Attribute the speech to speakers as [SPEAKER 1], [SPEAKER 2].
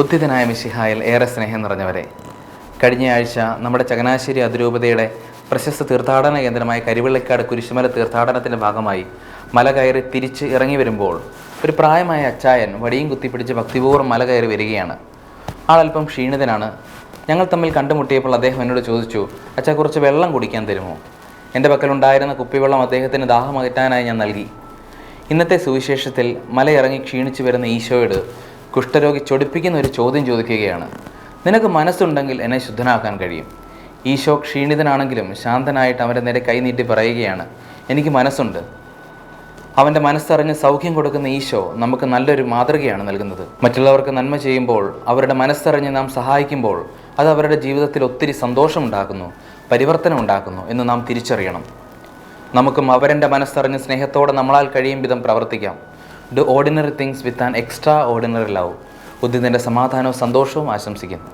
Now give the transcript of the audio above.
[SPEAKER 1] ഉദ്ധിതനായ മിശിഹായിൽ ഏറെ സ്നേഹം നിറഞ്ഞവരെ, കഴിഞ്ഞയാഴ്ച നമ്മുടെ ചങ്ങനാശ്ശേരി അതിരൂപതയുടെ പ്രശസ്ത തീർത്ഥാടന കേന്ദ്രമായ കരിവള്ളിക്കാട് കുരിശുമല തീർത്ഥാടനത്തിൻ്റെ ഭാഗമായി മല കയറി തിരിച്ച് ഇറങ്ങി വരുമ്പോൾ ഒരു പ്രായമായ അച്ചായൻ വടിയും കുത്തിപ്പിടിച്ച് ഭക്തിപൂർവ്വം മല കയറി വരികയാണ്. ആളല്പം ക്ഷീണിതനാണ്. ഞങ്ങൾ തമ്മിൽ കണ്ടുമുട്ടിയപ്പോൾ അദ്ദേഹം എന്നോട് ചോദിച്ചു, അച്ഛാ, കുറച്ച് വെള്ളം കുടിക്കാൻ തരുമോ? എൻ്റെ പക്കലുണ്ടായിരുന്ന കുപ്പിവെള്ളം അദ്ദേഹത്തിന് ദാഹമകറ്റാനായി ഞാൻ നൽകി. ഇന്നത്തെ സുവിശേഷത്തിൽ മലയിറങ്ങി ക്ഷീണിച്ചു വരുന്ന ഈശോയോട് കുഷ്ഠരോഗി ചൊടിപ്പിക്കുന്ന ഒരു ചോദ്യം ചോദിക്കുകയാണ്. നിനക്ക് മനസ്സുണ്ടെങ്കിൽ എന്നെ ശുദ്ധനാക്കാൻ കഴിയും. ഈശോ ക്ഷീണിതനാണെങ്കിലും ശാന്തനായിട്ട് അവൻ്റെ നേരെ കൈനീട്ടി പറയുകയാണ്, എനിക്ക് മനസ്സുണ്ട്. അവൻ്റെ മനസ്സറിഞ്ഞ് സൗഖ്യം കൊടുക്കുന്ന ഈശോ നമുക്ക് നല്ലൊരു മാതൃകയാണ് നൽകുന്നത്. മറ്റുള്ളവർക്ക് നന്മ ചെയ്യുമ്പോൾ, അവരുടെ മനസ്സറിഞ്ഞ് നാം സഹായിക്കുമ്പോൾ അത് അവരുടെ ജീവിതത്തിൽ ഒത്തിരി സന്തോഷമുണ്ടാക്കുന്നു, പരിവർത്തനം ഉണ്ടാക്കുന്നു എന്ന് നാം തിരിച്ചറിയണം. നമുക്കും അവരുടെ മനസ്സറിഞ്ഞ് സ്നേഹത്തോടെ നമ്മളാൽ കഴിയും വിധം പ്രവർത്തിക്കാം. Do ordinary things with an extraordinary love. ബുദ്ധിൻ്റെ സമാധാനവും സന്തോഷവും ആശംസിക്കുന്നു.